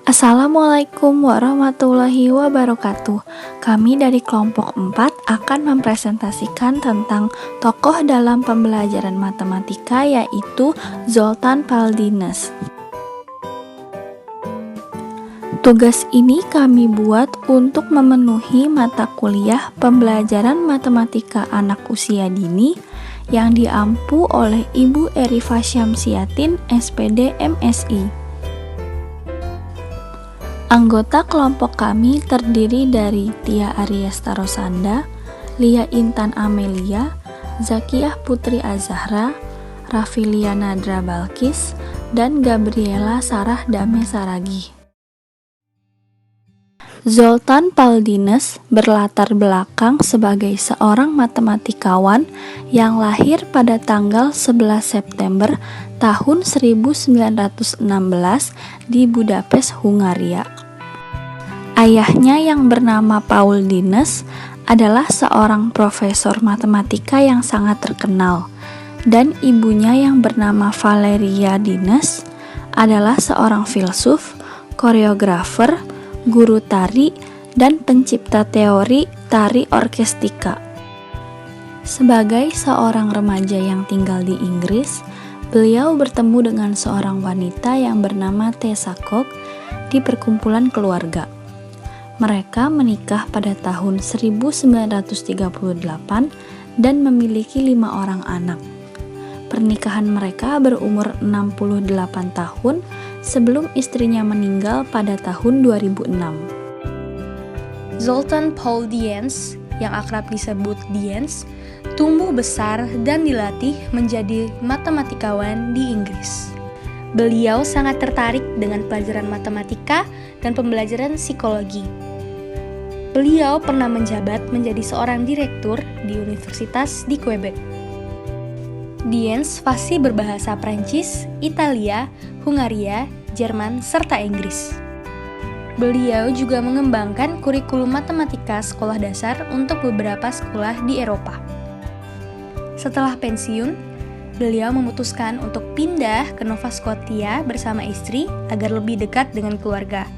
Assalamualaikum warahmatullahi wabarakatuh. Kami dari kelompok 4 akan mempresentasikan tentang tokoh dalam pembelajaran matematika, yaitu Zoltan Paldines. Tugas ini kami buat untuk memenuhi mata kuliah pembelajaran matematika anak usia dini yang diampu oleh Ibu Erifa Syamsiatin, SPD MSI. Anggota kelompok kami terdiri dari Tia Ariesta Rosanda, Lia Intan Amelia, Zakiyah Putri Azahra, Rafilia Nadra Balkis, dan Gabriela Sarah Dame Saragih. Zoltan Paldines berlatar belakang sebagai seorang matematikawan yang lahir pada tanggal 11 September tahun 1916 di Budapest, Hungaria. Ayahnya yang bernama Paul Dines adalah seorang profesor matematika yang sangat terkenal, dan ibunya yang bernama Valeria Dines adalah seorang filsuf, koreografer, guru tari, dan pencipta teori tari orkestika. Sebagai seorang remaja yang tinggal di Inggris, beliau bertemu dengan seorang wanita yang bernama Tessa Cook di perkumpulan keluarga. Mereka menikah pada tahun 1938 dan memiliki 5 orang anak. Pernikahan mereka berumur 68 tahun sebelum istrinya meninggal pada tahun 2006. Zoltan Paldines, yang akrab disebut Diens, tumbuh besar dan dilatih menjadi matematikawan di Inggris. Beliau sangat tertarik dengan pelajaran matematika dan pembelajaran psikologi. Beliau pernah menjabat menjadi seorang direktur di universitas di Quebec. Diens fasih berbahasa Prancis, Italia, Hungaria, Jerman, serta Inggris. Beliau juga mengembangkan kurikulum matematika sekolah dasar untuk beberapa sekolah di Eropa. Setelah pensiun, beliau memutuskan untuk pindah ke Nova Scotia bersama istri agar lebih dekat dengan keluarga.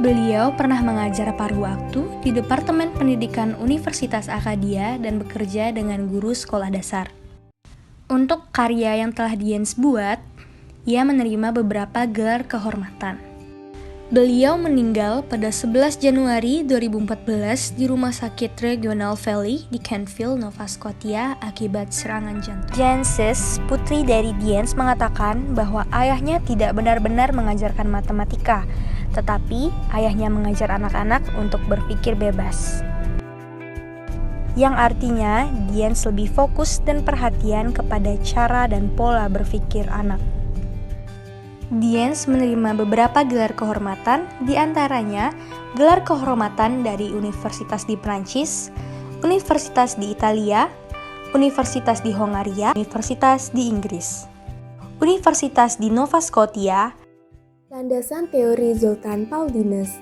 Beliau pernah mengajar paruh waktu di Departemen Pendidikan Universitas Acadia dan bekerja dengan guru sekolah dasar. Untuk karya yang telah Diens buat, ia menerima beberapa gelar kehormatan. Beliau meninggal pada 11 Januari 2014 di Rumah Sakit Regional Valley di Canfield, Nova Scotia akibat serangan jantung. Jancis, putri dari Diens, mengatakan bahwa ayahnya tidak benar-benar mengajarkan matematika, tetapi ayahnya mengajar anak-anak untuk berpikir bebas. Yang artinya, Diens lebih fokus dan perhatian kepada cara dan pola berpikir anak. Diens menerima beberapa gelar kehormatan, di antaranya gelar kehormatan dari Universitas di Prancis, Universitas di Italia, Universitas di Hongaria, Universitas di Inggris, Universitas di Nova Scotia. Landasan teori Zoltan Paldines.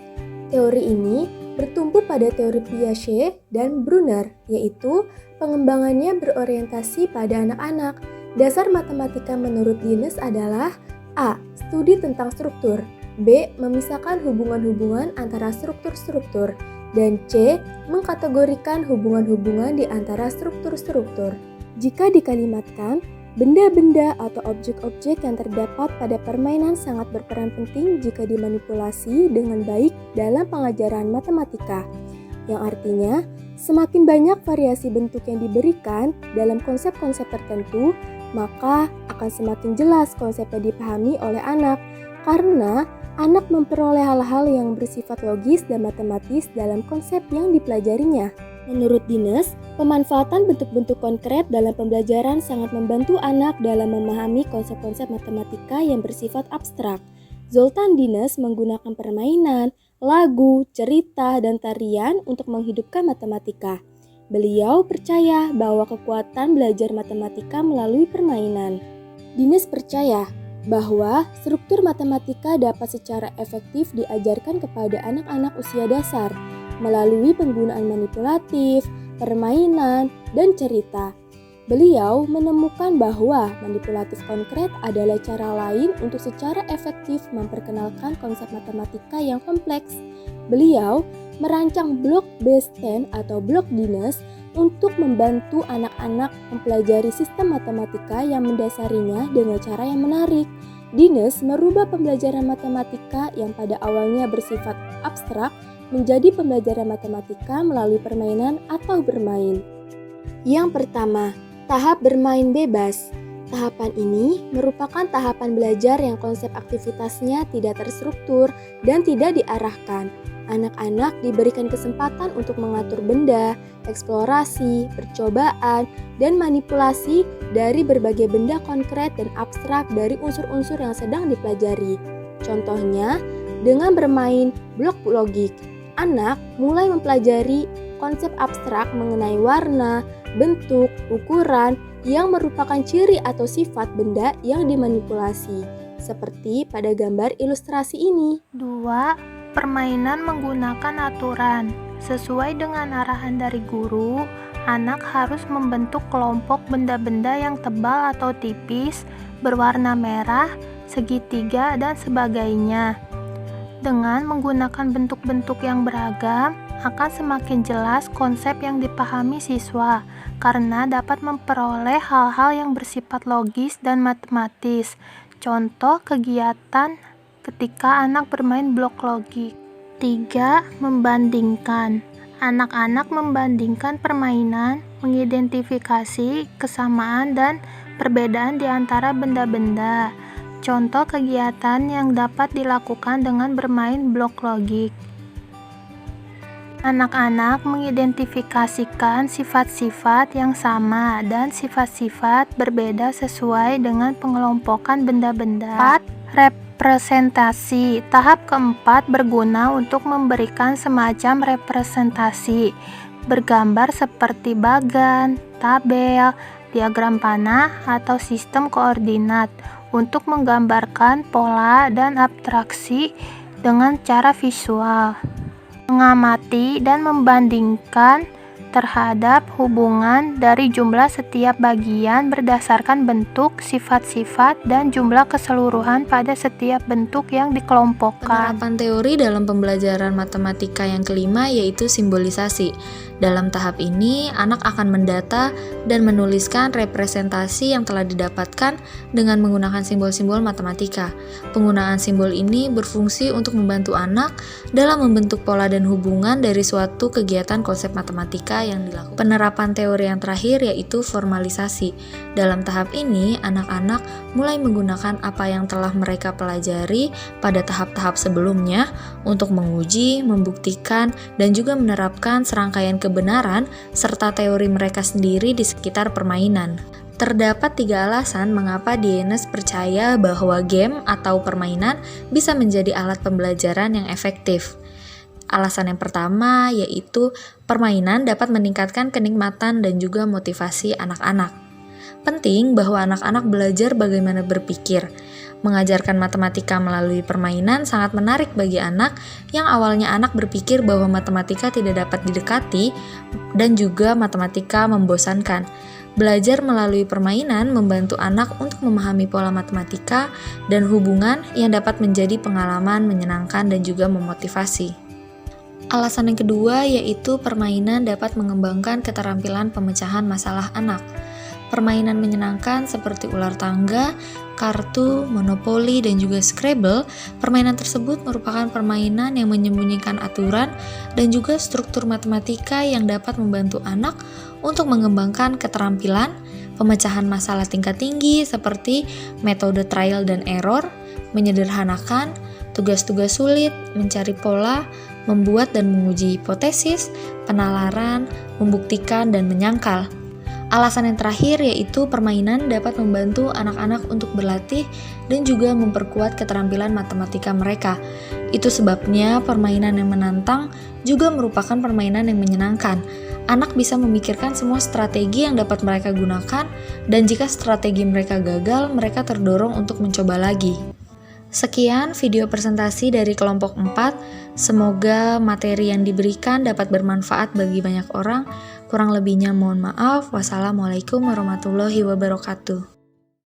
Teori ini bertumpu pada teori Piaget dan Brunner, yaitu pengembangannya berorientasi pada anak-anak. Dasar matematika menurut Dines adalah A. Studi tentang struktur, B. Memisahkan hubungan-hubungan antara struktur-struktur, dan C. Mengkategorikan hubungan-hubungan di antara struktur-struktur. Jika dikalimatkan, benda-benda atau objek-objek yang terdapat pada permainan sangat berperan penting jika dimanipulasi dengan baik dalam pengajaran matematika, yang artinya semakin banyak variasi bentuk yang diberikan dalam konsep-konsep tertentu, maka akan semakin jelas konsepnya dipahami oleh anak, karena anak memperoleh hal-hal yang bersifat logis dan matematis dalam konsep yang dipelajarinya. Menurut Dines, pemanfaatan bentuk-bentuk konkret dalam pembelajaran sangat membantu anak dalam memahami konsep-konsep matematika yang bersifat abstrak. Zoltan Dines menggunakan permainan, lagu, cerita, dan tarian untuk menghidupkan matematika. Beliau percaya bahwa kekuatan belajar matematika melalui permainan. Dines percaya bahwa struktur matematika dapat secara efektif diajarkan kepada anak-anak usia dasar melalui penggunaan manipulatif, permainan, dan cerita. Beliau menemukan bahwa manipulatif konkret adalah cara lain untuk secara efektif memperkenalkan konsep matematika yang kompleks. Beliau merancang blok Best-10 atau blok Dines untuk membantu anak-anak mempelajari sistem matematika yang mendasarinya dengan cara yang menarik. Dines merubah pembelajaran matematika yang pada awalnya bersifat abstrak menjadi pembelajaran matematika melalui permainan atau bermain. Yang pertama, tahap bermain bebas. Tahapan ini merupakan tahapan belajar yang konsep aktivitasnya tidak terstruktur dan tidak diarahkan. Anak-anak diberikan kesempatan untuk mengatur benda, eksplorasi, percobaan, dan manipulasi dari berbagai benda konkret dan abstrak dari unsur-unsur yang sedang dipelajari. Contohnya, dengan bermain blok logik, anak mulai mempelajari konsep abstrak mengenai warna, bentuk, ukuran yang merupakan ciri atau sifat benda yang dimanipulasi, seperti pada gambar ilustrasi ini. 2. Permainan menggunakan aturan. Sesuai dengan arahan dari guru, anak harus membentuk kelompok benda-benda yang tebal atau tipis, berwarna merah, segitiga, dan sebagainya. Dengan menggunakan bentuk-bentuk yang beragam, akan semakin jelas konsep yang dipahami siswa, karena dapat memperoleh hal-hal yang bersifat logis dan matematis. Contoh kegiatan ketika anak bermain blok logik. 3. Membandingkan. Anak-anak membandingkan permainan, mengidentifikasi kesamaan dan perbedaan di antara benda-benda. Contoh kegiatan yang dapat dilakukan dengan bermain blok logik. Anak-anak mengidentifikasikan sifat-sifat yang sama dan sifat-sifat berbeda sesuai dengan pengelompokan benda-benda. 4. Representasi. Tahap keempat berguna untuk memberikan semacam representasi bergambar seperti bagan, tabel, diagram panah, atau sistem koordinat untuk menggambarkan pola dan abstraksi dengan cara visual. Mengamati dan membandingkan terhadap hubungan dari jumlah setiap bagian berdasarkan bentuk, sifat-sifat, dan jumlah keseluruhan pada setiap bentuk yang dikelompokkan. Penerapan teori dalam pembelajaran matematika yang kelima yaitu simbolisasi. Dalam tahap ini, anak akan mendata dan menuliskan representasi yang telah didapatkan dengan menggunakan simbol-simbol matematika. Penggunaan simbol ini berfungsi untuk membantu anak dalam membentuk pola dan hubungan dari suatu kegiatan konsep matematika yang dilakukan. Penerapan teori yang terakhir yaitu formalisasi. Dalam tahap ini, anak-anak mulai menggunakan apa yang telah mereka pelajari pada tahap-tahap sebelumnya untuk menguji, membuktikan, dan juga menerapkan serangkaian kebenaran serta teori mereka sendiri di sekitar permainan. Terdapat 3 alasan mengapa Dienes percaya bahwa game atau permainan bisa menjadi alat pembelajaran yang efektif. Alasan yang pertama yaitu permainan dapat meningkatkan kenikmatan dan juga motivasi anak-anak. Penting bahwa anak-anak belajar bagaimana berpikir. Mengajarkan matematika melalui permainan sangat menarik bagi anak yang awalnya anak berpikir bahwa matematika tidak dapat didekati dan juga matematika membosankan. Belajar melalui permainan membantu anak untuk memahami pola matematika dan hubungan yang dapat menjadi pengalaman menyenangkan dan juga memotivasi. Alasan yang kedua yaitu permainan dapat mengembangkan keterampilan pemecahan masalah anak. Permainan menyenangkan seperti ular tangga, kartu, monopoli, dan juga Scrabble, permainan tersebut merupakan permainan yang menyembunyikan aturan dan juga struktur matematika yang dapat membantu anak untuk mengembangkan keterampilan pemecahan masalah tingkat tinggi seperti metode trial dan error, menyederhanakan, tugas-tugas sulit, mencari pola, membuat dan menguji hipotesis, penalaran, membuktikan, dan menyangkal. Alasan yang terakhir yaitu permainan dapat membantu anak-anak untuk berlatih dan juga memperkuat keterampilan matematika mereka. Itu sebabnya permainan yang menantang juga merupakan permainan yang menyenangkan. Anak bisa memikirkan semua strategi yang dapat mereka gunakan, dan jika strategi mereka gagal, mereka terdorong untuk mencoba lagi. Sekian video presentasi dari kelompok 4. Semoga materi yang diberikan dapat bermanfaat bagi banyak orang. Kurang lebihnya mohon maaf. Wassalamualaikum warahmatullahi wabarakatuh.